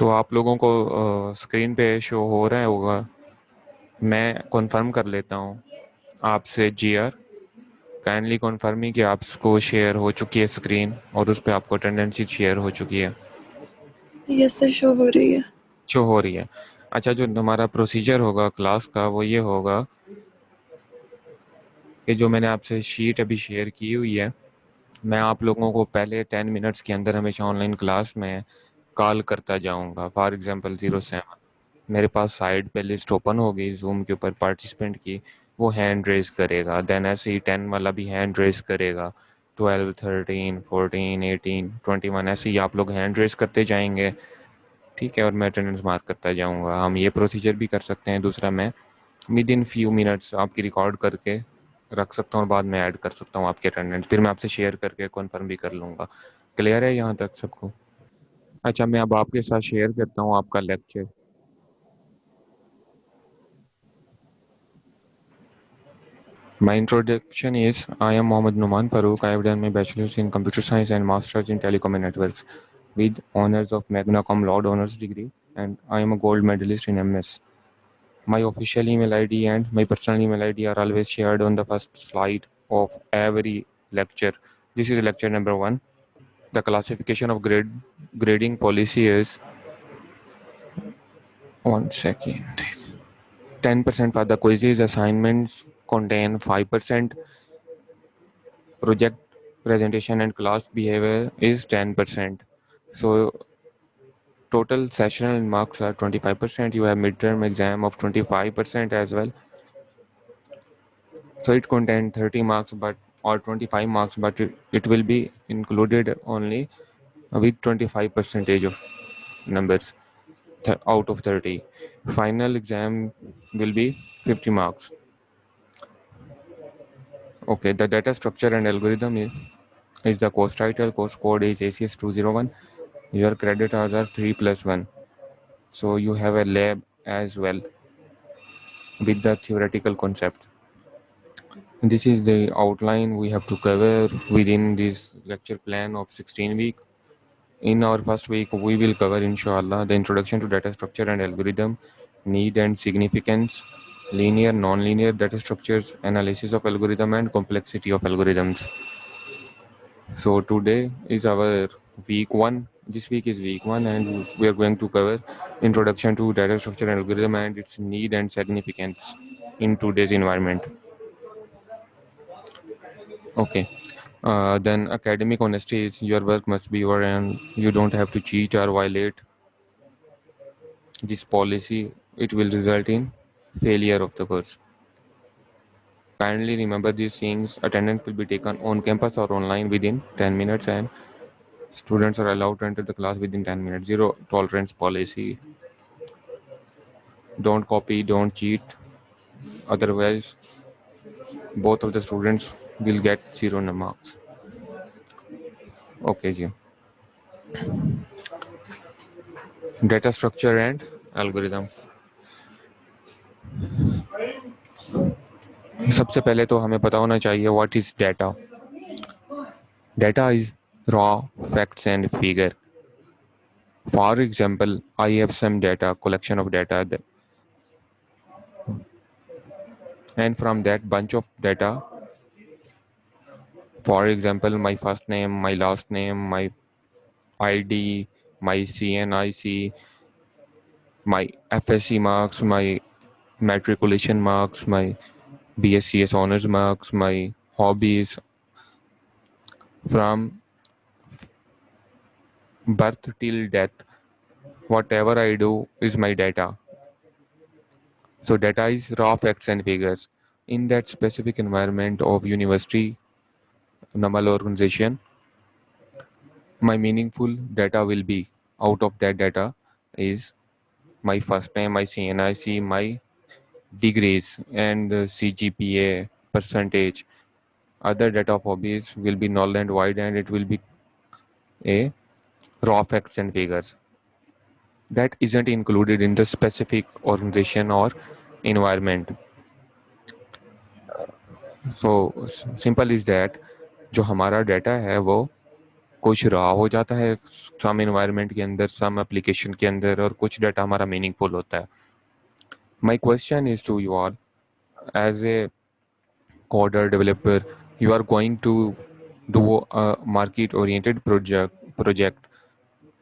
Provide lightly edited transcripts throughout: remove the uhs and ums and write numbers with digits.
सो आप लोगों को स्क्रीन पे शो हो रहा होगा। मैं कॉन्फर्म कर लेता हूँ आपसे। जीआर काइंडली कॉन्फर्म ही कि आपको शेयर हो चुकी है स्क्रीन और उस पर आपको अटेंडेंस शीट शेयर हो चुकी है। यस सर, शो हो रही है। शो हो रही है। अच्छा, जो हमारा प्रोसीजर होगा क्लास का वो ये होगा कि जो मैंने आपसे शीट अभी शेयर की हुई है, मैं आप लोगों को पहले 10 मिनट्स के अंदर हमेशा ऑनलाइन क्लास में कॉल करता जाऊंगा। फॉर एग्जांपल 07, मेरे पास साइड पे लिस्ट ओपन होगी जूम के ऊपर पार्टिसिपेंट की, वो हैंड रेज करेगा। देन ऐसे ही 10 वाला भी हैंड रेज करेगा। 12, 13, 14, 18, 21 ऐसे ही आप लोग हैंड रेज करते जाएंगे। ठीक है, और मैं अटेंडेंस मार्क करता जाऊंगा। हम ये प्रोसीजर भी कर सकते हैं। दूसरा, मैं विद इन फ्यू मिनट्स आपकी रिकॉर्ड करके रख सकता हूँ और बाद में ऐड कर सकता हूँ आपके अटेंडेंस, फिर मैं आपसे शेयर करके कन्फर्म भी कर लूँगा। क्लियर है यहाँ तक सबको? अच्छा, मैं अब आपके साथ शेयर करता हूँ आपका lecture. My introduction is I am Mohammad Numan Farooq. I have done my bachelor's in computer science and master's in telecom and networks with honors of Magna Cum Laude honors degree, and I am a gold medalist in MS. My official email ID and my personal email ID are always shared on the first slide of every lecture. This is lecture number 1. The classification of grading policy is 1 second. 10% for the quizzes. Assignments contain 5%. Project presentation and class behavior is 10%. So total sessional marks are 25%. You have midterm exam of 25% as well. So it contains 30 marks or 25 marks, but it will be included only with 25 percentage of numbers out of 30. Final exam will be 50 marks. Okay, the data structure and algorithm is the course title. Course code is ACS 201. Your credit hours are 3+1. So you have a lab as well with the theoretical concept. This is the outline we have to cover within this lecture plan of 16 weeks. In our first week, we will cover, inshallah, the introduction to data structure and algorithm, need and significance, linear, non-linear data structures, analysis of algorithm, and complexity of algorithms. So today is our week 1. This week is week 1, and we are going to cover introduction to data structure and algorithm and its need and significance in today's environment. Okay. Then academic honesty is your work must be your, and you don't have to cheat or violate this policy. It will result in failure of the course. Kindly remember these things. Attendance will be taken on campus or online within 10 minutes, and students are allowed to enter the class within 10 minutes. Zero tolerance policy. Don't copy, don't cheat. Otherwise, both of the students will get 0 marks. Okay, जी. Data structure and algorithm. सबसे पहले तो हमें पता होना चाहिए what is data. Data is raw facts and figure. For example, I have some data, collection of data, and from that bunch of data, for example, my first name, my last name, my ID, my CNIC, my FSC marks, my matriculation marks, my BSCS honors marks, my hobbies, from birth till death, whatever I do is my data. So data is raw facts and figures. In that specific environment of university, normal organization, my meaningful data will be, out of that data is my first name, my CNIC, my degrees, and CGPA percentage. Other data of hobbies will be null and void, and it will be a raw facts and figures that isn't included in the specific organization or environment. So simple is that जो हमारा data है वो कुछ रहा हो जाता है सम environment के अंदर, सम एप्लीकेशन के अंदर, और कुछ डाटा हमारा मीनिंगफुल होता है. My question is to you all, as a coder developer, you are going to do a market oriented project.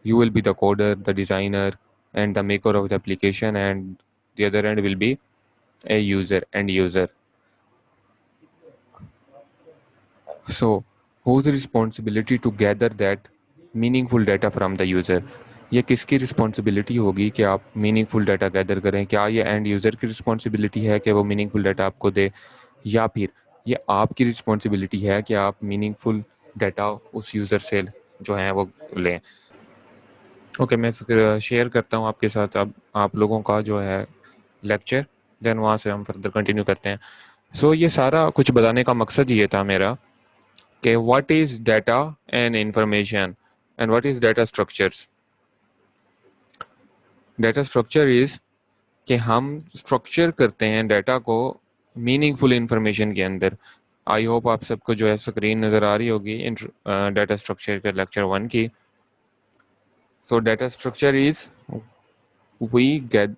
You will be the coder, the designer, and the maker of the application, and the other end will be a user. So whose responsibility to gather that meaningful data from the user? ये किसकी responsibility होगी कि आप meaningful data gather करें? क्या ये end user की responsibility है कि वो मीनिंगफुल डाटा आपको दे, या फिर ये आपकी रिस्पॉन्सिबिलिटी है कि आप मीनिंगफुल डाटा उस यूज़र से जो है वो लें? ओके, मैं शेयर करता हूँ आपके साथ अब आप लोगों का जो है लेक्चर, देन वहाँ से हम फर्दर कंटिन्यू करते हैं. सो ये सारा कुछ बताने का मकसद ये था मेरा कि what is data and information and what is data structures. Data structure is कि हम स्ट्रक्चर करते हैं डाटा को मीनिंगफुल इंफॉर्मेशन के अंदर. आई होप आप सबको जो है स्क्रीन नज़र आ रही होगी डाटा स्ट्रक्चर के लेक्चर 1 की. So data structure is we get,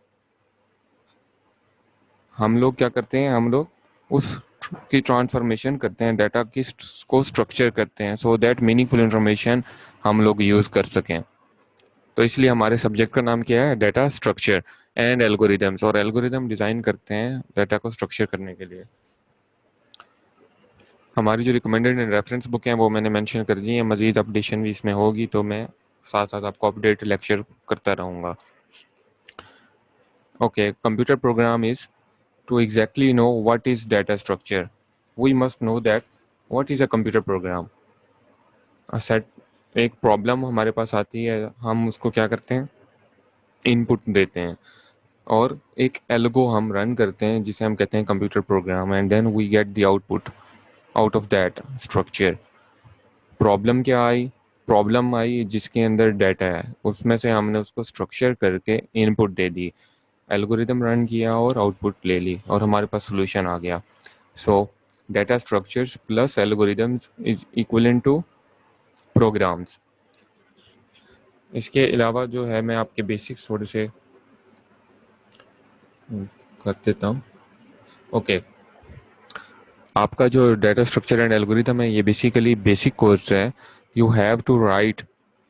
हम लोग क्या करते हैं, हम लोग उस की ट्रांसफॉर्मेशन करते हैं, डाटा की को स्ट्रक्चर करते हैं सो दैट मीनिंगफुल इंफॉर्मेशन हम लोग यूज़ कर सकें. तो इसलिए हमारे सब्जेक्ट का नाम क्या है? Data structure and algorithms. और एल्गोरिदम डिज़ाइन करते हैं डाटा को स्ट्रक्चर करने के लिए. हमारी जो रिकमेंडेड एंड रेफरेंस बुक हैं वो मैंने मेंशन कर दी है. मज़ीद अपडेशन भी इसमें होगी तो मैं साथ साथ आपको अपडेट लेक्चर करता रहूँगा. Okay, computer program is to exactly know what is data structure, we must know that what is a computer program. A set, एक प्रॉब्लम हमारे पास आती है, हम उसको क्या करते हैं? इनपुट देते हैं और एक एल्गो हम रन करते हैं जिसे हम कहते हैं computer program, and then we get the output out of that structure. Problem क्या आई? प्रॉब्लम आई जिसके अंदर डाटा है, उसमें से हमने उसको स्ट्रक्चर करके इनपुट दे दी, एल्गोरिदम रन किया और आउटपुट ले ली और हमारे पास सोल्यूशन आ गया. So data structures plus algorithms is equivalent to programs. इसके अलावा जो है मैं आपके बेसिक्स थोड़े से कर देता हूँ. ओके, आपका जो डाटा स्ट्रक्चर एंड एल्गोरिदम है ये बेसिकली बेसिक कोर्स है. You have to write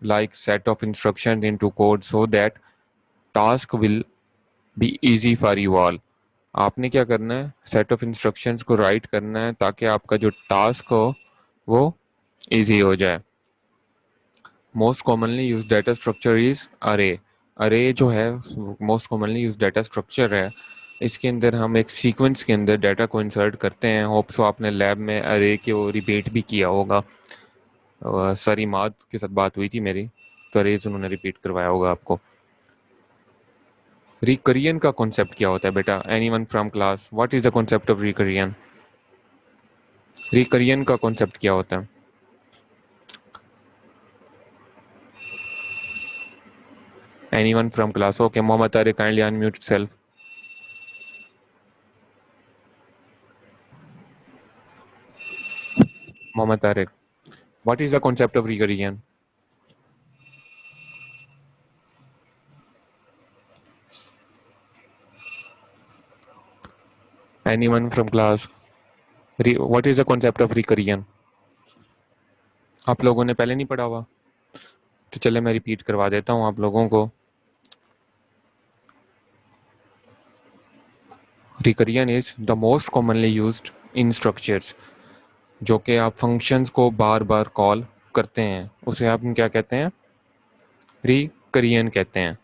like set of instructions into code so that task will be easy for you all. आपने क्या करना है? सेट ऑफ इंस्ट्रक्शंस को राइट करना है ताकि आपका जो टास्क हो वो इजी हो जाए. Most commonly use data structure is अरे. अरे जो है most commonly use data structure है. इसके अंदर हम एक सीक्वेंस के अंदर डाटा को इंसर्ट करते हैं. होप सो आपने लैब में अरे को रिपीट भी किया होगा. सर इमाद के साथ बात हुई थी मेरी, तो अरेज उन्होंने रिपीट करवाया होगा आपको. रिकरियन का कॉन्सेप्ट क्या होता है बेटा? Anyone from class, what is the concept of recursion? Recursion का कॉन्सेप्ट क्या होता है? Anyone from class? Okay, Mohammad Tariq kindly unmute self. Mohammad Tariq, what is the concept of recursion? Anyone from class, what is the concept of recursion? आप लोगों ने पहले नहीं पढ़ा हुआ तो चले मैं रिपीट करवा देता हूँ आप लोगों को. Recursion is the most commonly used in structures. जो कि आप फंक्शंस को बार बार कॉल करते हैं उसे आप क्या कहते हैं? रिकरियन कहते हैं.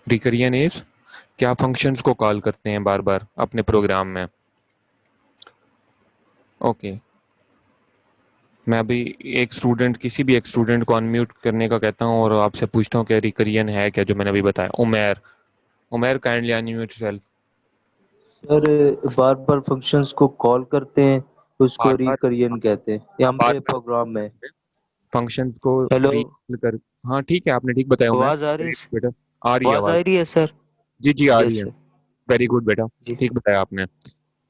रिकरियन इज क्या फंक्शंस को कॉल करते हैं बार बार अपने प्रोग्राम में. ओके, मैं अभी किसी भी एक स्टूडेंट को अनम्यूट करने का कहता हूँ और आपसे पूछता हूँ कि रिकरियन है क्या जो मैंने अभी बताया. उमेर काइंडली अनम्यूट सेल्फ. सर बार बार फंक्शंस को कॉल करते हैं उसको बार बार रिकरियन कहते हैं. ये बार हमारे प्रोग्राम में. फंक्शंस को हेलो, रीकॉल कर. हाँ ठीक है, आपने ठीक बताया उमेर. आवाज आ रही है? बेटा आ रही है आवाज आवाज. आ रही है सर? जी जी आ रही यस है. सर वेरी गुड बेटा, जी. ठीक बताया आपने.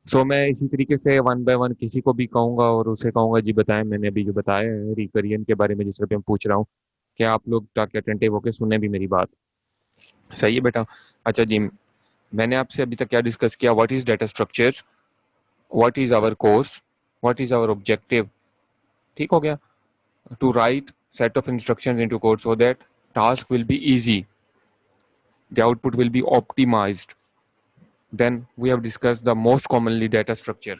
सो मैं इसी तरीके से वन बाय वन किसी को भी कहूंगा और उसे कहूंगा जी बताएं, मैंने अभी जो बताया है रिकरियन के बारे में जिस तरह मैं पूछ रहा हूँ, कि आप लोग ताकि अटेंटिव होकर सुने भी मेरी बात। सही है बेटा? अच्छा जी, मैंने आपसे अभी तक क्या डिस्कस किया? What is data structure, what is our course, what is our objective. ठीक हो गया? To write set of instructions into code so that task will be easy, the output will be optimized. Then we have discussed the most commonly data structure.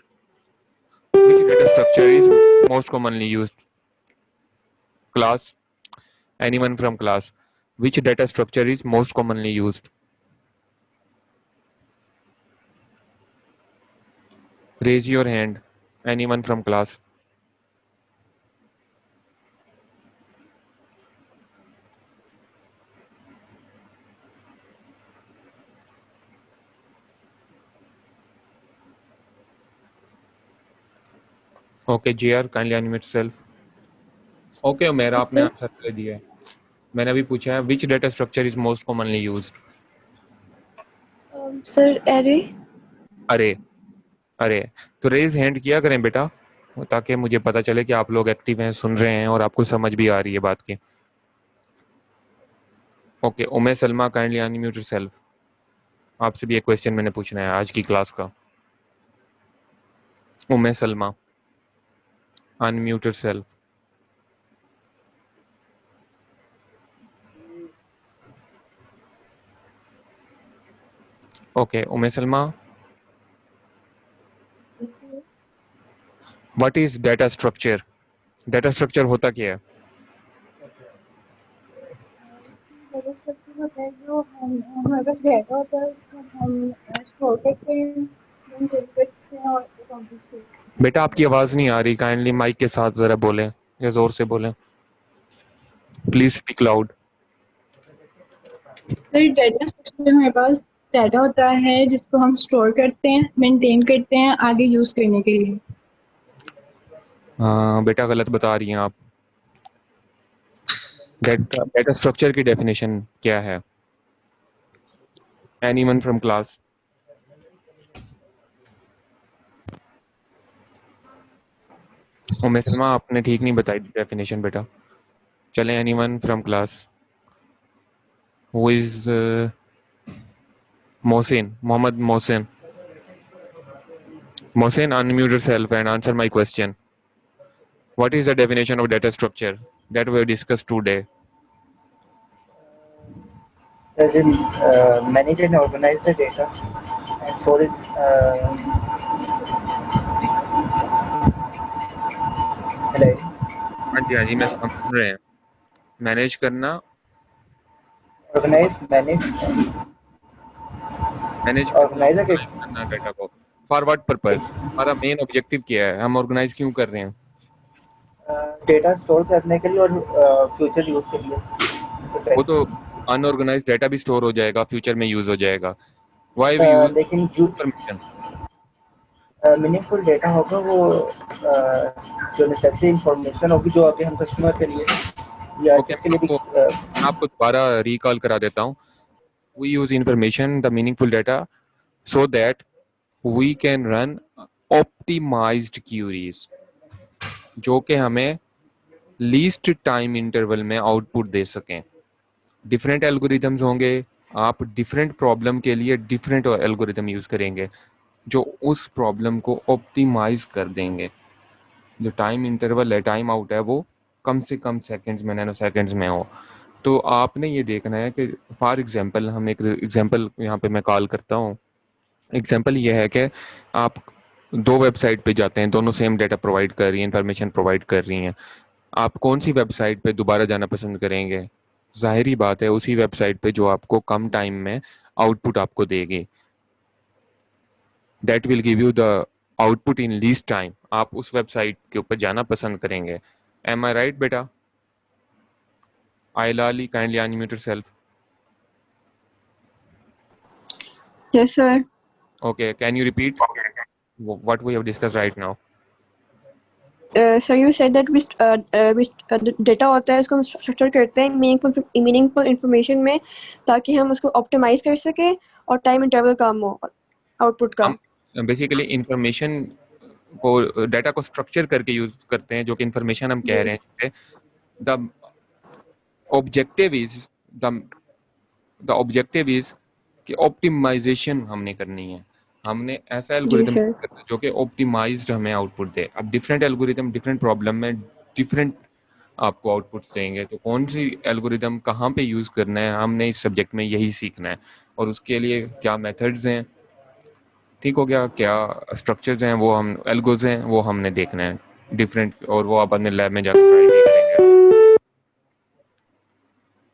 Which data structure is most commonly used? Class. Anyone from class? Which data structure is most commonly used? Raise your hand. Anyone from class? Okay, JR, kindly unmute self. Okay, मेरा Yes, आपने sir. Answer दे दिया है। मैंने अभी पूछा है which data structure is most commonly used? Sir, array. अरे, अरे, तो रेज हैंड किया करें बेटा, ताकि मुझे पता चले कि आप लोग एक्टिव हैं, सुन रहे हैं और आपको समझ भी आ रही है बात की। ओके, उमे सलमा, काइंडली अनम्यूट योरसेल्फ। आपसे भी एक क्वेश्चन मैंने पूछना है आज की क्लास का। उमे सलमा, अनम्यूट योरसेल्फ। ओके, उमे Salma, what is data structure? Data structure होता क्या है? डाटा स्ट्रक्चर होता है जो हम हमारे पास डाटा होता है उसको हम स्टोर करते हैं, मेंटेन करते हैं और अकाउंट्स करते हैं। बेटा आपकी आवाज नहीं आ रही, काइंडली माइक के साथ जरा बोलें या जोर से बोलें। Please speak loud. Sir data structure में हमारे पास डाटा होता है जिसको हम स्टोर करते हैं, मेंटेन करते हैं आगे यूज करने के लिए। हाँ बेटा, गलत बता रही हैं आप। डाटा स्ट्रक्चर की डेफिनेशन क्या है? Anyone from class? उमे सलमा, आपने ठीक नहीं बताई डेफिनेशन बेटा। चलें, anyone from class? Who is Mohsin, Mohammed Mohsin. Mohsin, unmute yourself and answer my question. What is the definition of data structure that we have discussed today? As in manage and organize the data and for it hello हाँ जी, मैं समझ रहे हैं। Manage करना, organize manage manage organize the data करना data को। For what purpose? हमारा main objective क्या है? हम ऑर्गेनाइज क्यों कर रहे हैं? डेटा स्टोर करने के लिए और फ्यूचर यूज के लिए। वो तो अनऑर्गेनाइज डाटा भी स्टोर हो जाएगा, फ्यूचर में यूज हो जाएगा। व्हाई वी यूज लेकिन जो परमिशन? मीनिंगफुल डेटा होगा वो जो नेसेसरी इंफॉर्मेशन होगी जो अभी हम कस्टमर के लिए या ओके, जिसके लिए भी मैं आपको दोबारा रिकॉल करा देता हूँ। We use information, the meaningful data, so that we can run optimized queries जो कि हमें लीस्ट टाइम इंटरवल में आउटपुट दे सकें। डिफरेंट एल्गोरिदम्स होंगे, आप डिफरेंट प्रॉब्लम के लिए डिफरेंट एल्गोरिदम यूज करेंगे जो उस प्रॉब्लम को ऑप्टिमाइज कर देंगे। जो टाइम इंटरवल है, टाइम आउट है, वो कम से कम सेकंड्स में, नैनो सेकंड्स में हो। तो आपने ये देखना है कि फॉर एग्जांपल, हम एक एग्जांपल यहाँ पे मैं कॉल करता हूँ। एग्जांपल ये है कि आप दो वेबसाइट पे जाते हैं, दोनों सेम डेटा प्रोवाइड कर रही हैं, इंफॉर्मेशन प्रोवाइड कर रही हैं। आप कौन सी वेबसाइट पे दोबारा जाना पसंद करेंगे? जाहिर बात है उसी वेबसाइट पे जो आपको कम टाइम में आउटपुट आपको देगी। That will give you the output in least time. आप उस वेबसाइट के ऊपर जाना पसंद करेंगे। एम आई राइट बेटा? आइलाली, kindly unmute yourself. Yes, sir. Okay, can you repeat what we have discussed right now? So you said that data होता है उसको हम स्ट्रक्चर करते हैं मीनिंगफुल इंफॉर्मेशन में, ताकि हम उसको ऑप्टिमाइज कर सकें और टाइम इंटरवल कम हो आउटपुट का। बेसिकली इंफॉर्मेशन को, डाटा को स्ट्रक्चर करके यूज करते हैं, जो कि इंफॉर्मेशन हम कह रहे हैं। The objective is the objective is कि ऑप्टिमाइजेशन हमने करनी है, हमने ऐसा जी एल्गोरिदम सर। करना है जो कि ऑप्टिमाइज्ड हमें आउटपुट दे। अब डिफरेंट एल्गोरिदम डिफरेंट प्रॉब्लम में डिफरेंट आपको आउटपुट देंगे, तो कौन सी एल्गोरिदम कहाँ पे यूज करना है, हमने इस सब्जेक्ट में यही सीखना है। और उसके लिए क्या मेथड्स हैं, ठीक हो गया, क्या स्ट्रक्चर्स हैं, वो हम एल्गोज हैं वो हमने देखना है डिफरेंट, और वो आप अपने लैब में जाकर ट्राई भी करेंगे।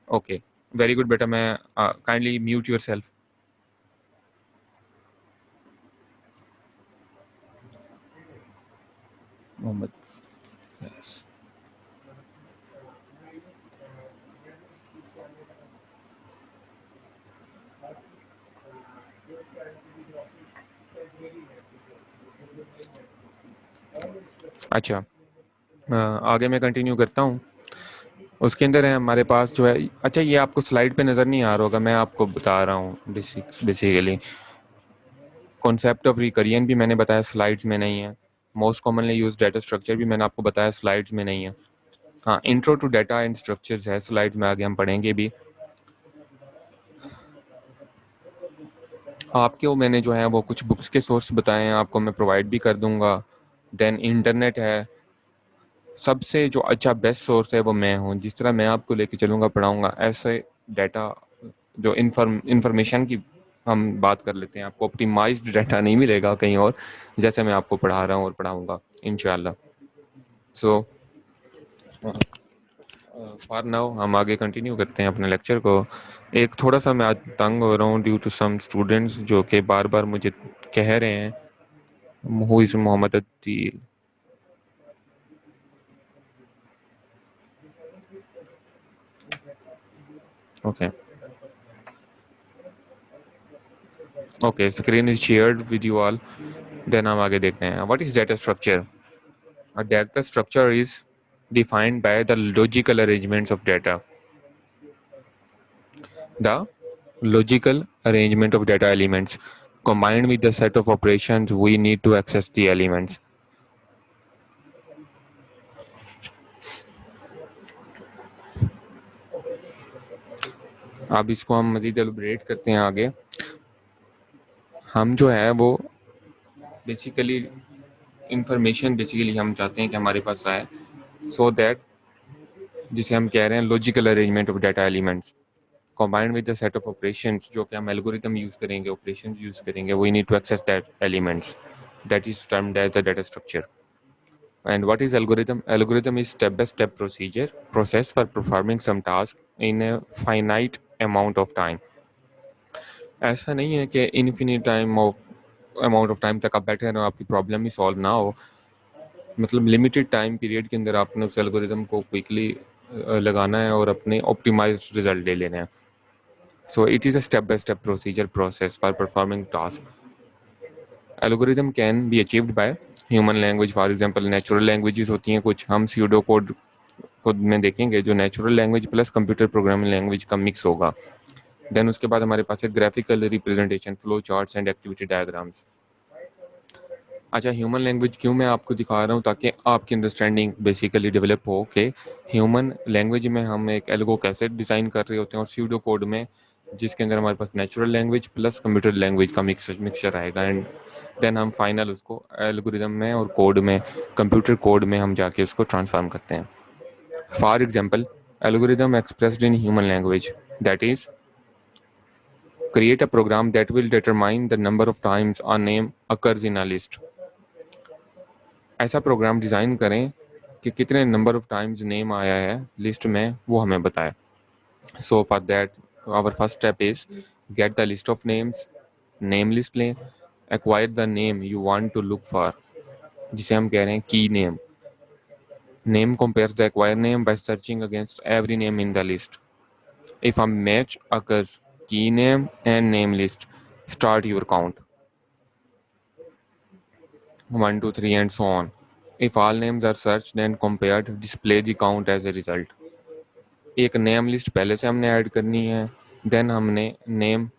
ओके, वेरी गुड बेटा। मैं kindly mute yourself. Mohammad Faiz. अच्छा, आगे मैं कंटिन्यू करता हूँ। उसके अंदर है हमारे पास जो है, अच्छा ये आपको स्लाइड पे नज़र नहीं आ रहा होगा, मैं आपको बता रहा हूँ। बेसिकली कॉन्सेप्ट ऑफ रिकरियन भी मैंने बताया, स्लाइड्स में नहीं है। Most commonly use data structure भी मैंने आपको बताया, स्लाइड्स में नहीं है। हाँ, intro to data and structures है, स्लाइड्स में आगे हम पढ़ेंगे भी। आपको मैंने जो है वो कुछ बुक्स के सोर्स बताए हैं, आपको मैं प्रोवाइड भी कर दूंगा। देन इंटरनेट है, सबसे जो अच्छा बेस्ट सोर्स है वो मैं हूँ। जिस तरह मैं आपको लेके चलूँगा पढ़ाऊँगा, ऐसे डाटा जो इंफॉर्मेशन की हम बात कर लेते हैं, आपको ऑप्टिमाइज्ड डाटा नहीं मिलेगा कहीं और, जैसे मैं आपको पढ़ा रहा हूँ और पढ़ाऊँगा इंशाल्लाह। सो फॉर नाउ हम आगे कंटिन्यू करते हैं अपने लेक्चर को। एक थोड़ा सा मैं आज तंग हो रहा हूँ ड्यू टू सम स्टूडेंट्स जो कि बार बार मुझे कह रहे हैं who is Mohammad Adeel. Okay okay, screen is shared with you all. Then हम आगे देखते हैं what is data structure. A data structure is defined by the logical arrangements of data. The logical arrangement of data elements combined with the set of operations we need to access the elements. अब इसको हम मज़ीद एलुब्रेट करते हैं आगे। हम जो है वो बेसिकली इंफॉर्मेशन बेसिकली हम चाहते हैं कि हमारे पास आए, सो दैट जिसे हम कह रहे हैं logical arrangement of data elements combined with the set of operations जो कि हम एल्गोरिथम यूज करेंगे, ऑपरेशंस यूज करेंगे, we need to access that elements, that is termed as the data structure. And what is algorithm? Algorithm is step by step process for performing some task in a finite amount of time. ऐसा नहीं है कि infinite amount of time तक आप बैठे रहो, आपकी problem ही solve ना हो। मतलब लिमिटेड टाइम पीरियड के अंदर आपने उस एल्गोरिथम को क्विकली लगाना है और अपने ऑप्टिमाइज्ड रिजल्ट ले लेना है। So it is a step-by-step process for performing task. Algorithm can be achieved by human language, for example, natural languages होती हैं कुछ, हम pseudo code खुद में देखेंगे जो natural language plus computer programming language का मिक्स होगा। देन उसके बाद हमारे पास है graphical representation, flow charts and activity diagrams. अच्छा, ह्यूमन लैंग्वेज क्यों मैं आपको दिखा रहा हूँ, ताकि आपकी अंडरस्टैंडिंग बेसिकली डेवलप हो कि ह्यूमन लैंग्वेज में हम एक एल्गो कैसे डिज़ाइन कर रहे होते हैं, और स्यूडो कोड में जिसके अंदर हमारे पास natural language plus computer language का मिक्सचर आएगा। एंड देन हम फाइनल उसको एल्गोरिदम में और कोड में, कंप्यूटर कोड में हम जाके उसको ट्रांसफॉर्म करते हैं। For example, algorithm expressed in human language, that is create a program that will determine the number of times a name occurs in a list. ऐसा प्रोग्राम डिज़ाइन करें कि कितने नंबर ऑफ टाइम्स नेम आया है list में वो हमें बताए। So for that our first step is get the list of names, name list लें, acquire the name you want to look for, जिसे हम कह रहे हैं key name. Name compares the acquired name by searching against every name in the list. If a match occurs, key name and name list, start your count. 1, 2, 3 and so on. If all names are searched and compared, display the count as a result. एक name list पहले से हमने add करनी है, then हमने name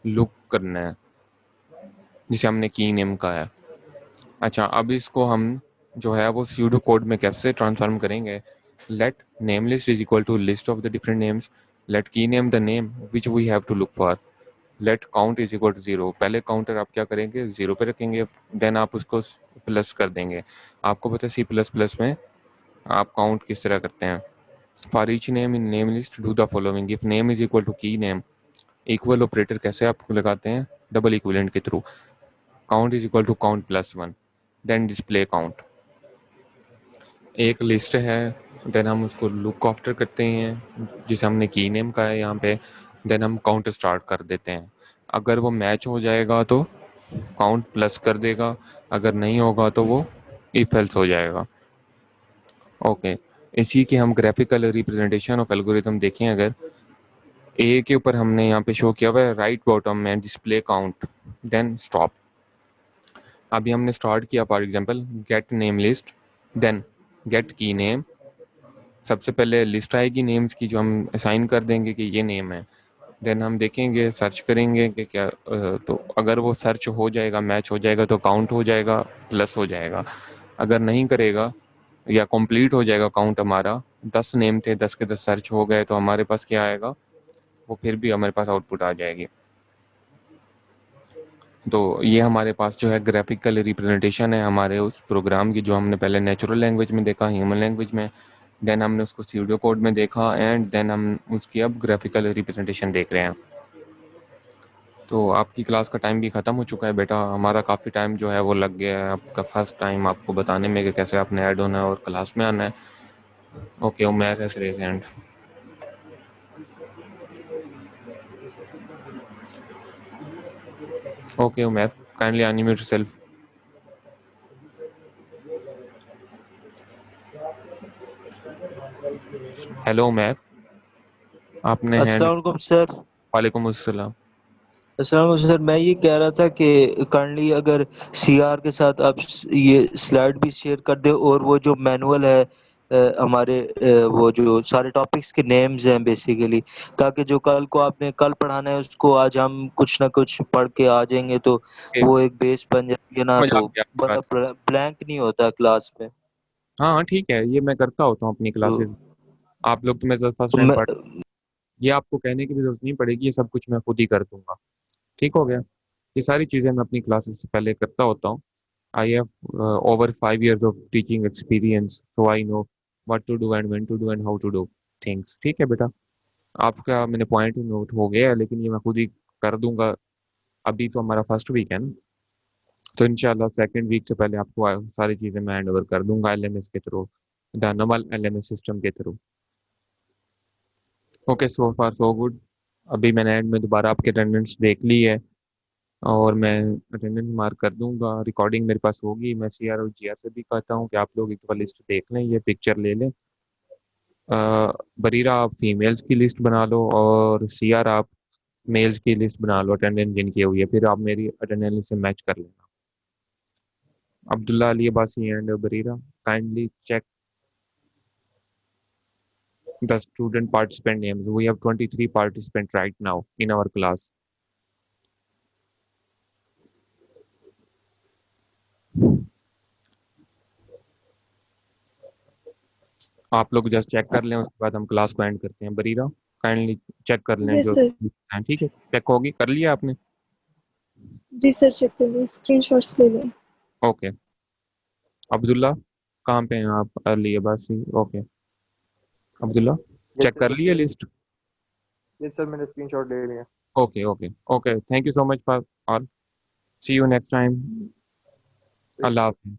look करना है। जिसे हमने की नेम कहा है। अच्छा, अब इसको हम जो है वो सूडो कोड में कैसे ट्रांसफॉर्म करेंगे। Let name list is equal to list of the different names, let key name the name which we have to look for, let count is equal to 0। पहले काउंटर आप क्या करेंगे 0 पे रखेंगे, then आप उसको प्लस कर देंगे। आपको पता है C++ में आप काउंट किस तरह करते हैं। For each name in name list do the following, if name is equal to key name. Equal operator कैसे आप लगाते हैं, डबल इक्विवेलेंट के थ्रू। Count is equal to count plus 1, then display count. एक लिस्ट है, देन हम उसको लुक आफ्टर करते हैं जिसे हमने की नेम का है यहाँ पे, देन हम काउंट स्टार्ट कर देते हैं। अगर वो मैच हो जाएगा तो काउंट प्लस कर देगा, अगर नहीं होगा तो वो इफ एल्स हो जाएगा। ओके, इसी की हम ग्राफिकल रिप्रेजेंटेशन ऑफ एल्गोरिथम देखें। अगर ए के ऊपर हमने यहाँ पे शो किया हुआ है राइट बॉटम में डिस्प्ले काउंट, देन स्टॉप। अभी हमने स्टार्ट किया for example get name list, then get key name. सबसे पहले लिस्ट आएगी नेम्स की जो हम असाइन कर देंगे कि ये नेम है, देन हम देखेंगे सर्च करेंगे कि क्या तो अगर वो सर्च हो जाएगा मैच हो जाएगा तो काउंट हो जाएगा प्लस हो जाएगा। अगर नहीं करेगा या कंप्लीट हो जाएगा काउंट हमारा 10 नेम थे 10 के 10 सर्च हो गए तो हमारे पास क्या आएगा, वो फिर भी हमारे पास आउटपुट आ जाएगी। तो ये हमारे पास जो है ग्राफिकल रिप्रेजेंटेशन है हमारे उस प्रोग्राम की जो हमने पहले नेचुरल लैंग्वेज में देखा, ह्यूमन लैंग्वेज में, देन हमने उसको सूडो कोड में देखा एंड देन हम उसकी अब ग्राफिकल रिप्रेजेंटेशन देख रहे हैं। तो आपकी क्लास का टाइम भी ख़त्म हो चुका है बेटा, हमारा काफ़ी टाइम जो है वो लग गया है आपका फर्स्ट टाइम आपको बताने में कि कैसे आपने ऐड होना है और क्लास में आना है। Okay, Umair has raise hand. Okay Umair, kindly unmute yourself. Hello Umair, आपने हैंड। अस्सलाम वालेकुम सर। वालेकुम अस्सलाम। अस्सलाम वालेकुम सर, मैं ये कह रहा था कि काइंडली अगर सीआर के साथ आप ये स्लाइड भी शेयर कर दे और वो जो मैनुअल है हमारे वो जो सारे टॉपिक्स के नेम्स हैं बेसिकली, ताकि जो कल को आपने कल पढ़ाना है उसको आज हम कुछ ना कुछ पढ़ के आ जाएंगे तो ओके, वो एक बेस बन जाएगी ना, समझ आ तो गया आपकी बंदा बात। ब्लैंक नहीं होता क्लास में। हाँ ठीक है, ये मैं करता होता हूँ अपनी तो, क्लासेस। आप लोग तो मेरे साथ फर्स्ट तो टाइम मैं पढ़, ये आपको कहने की भी जरूरत नहीं पड़ेगी, ये सब कुछ मैं खुद ही कर दूंगा। ठीक हो गया, ये सारी चीज़ें मैं अपनी क्लासेस से पहले करता होता हूँ। I have over 5 years of teaching experience, so I know what to do and when to do and how to do things। ठीक है बेटा, आपका मैंने पॉइंट नोट हो गया है, लेकिन ये मैं खुद ही कर दूंगा। अभी तो हमारा फर्स्ट वीक है ना, तो इंशाल्लाह सेकंड वीक से पहले आपको सारी चीज़ें मैं हैंड ओवर कर दूंगा LMS के through, the normal LMS system के थ्रू। ओके, सो फार सो गुड। अभी मैंने एंड में दोबारा आपके अटेंडेंस देख ली है और मैं अटेंडेंस मार्क कर दूंगा। रिकॉर्डिंग मेरे पास होगी, मैं CR और GR से भी कहता हूँ कि आप लोग एक बार लिस्ट देख लें, ये पिक्चर ले लें। बरीरा आप फीमेल्स की लिस्ट बना लो और CR आप मेल्स की लिस्ट बना लो अटेंडेंस जिनकी हुई है, फिर आप मेरी अटेंडेंस से मैच कर लेना। Abdullah Ali Abbasi and Bareera, kindly check the student participant names. We have 23 participants right now in our class. आप लोग जस्ट चेक कर लें, उसके बाद हम क्लास को एंड करते हैं। बरीरा काइंडली चेक कर लें Yes, जो sir. हैं, ठीक है, चेक होगी, कर लिया आपने। जी सर, चेक कर लिए, स्क्रीनशॉट्स ले लें। ओके, अब्दुल्ला कहाँ पे हैं आप, Ali Abbasi. Okay Abdullah, yes check कर सर, लिए लिस्ट। यस सर, मैंने स्क्रीनशॉट ले लिया। Okay okay okay, thank you so much for all, see you next time. अल्लाह हाफिज़।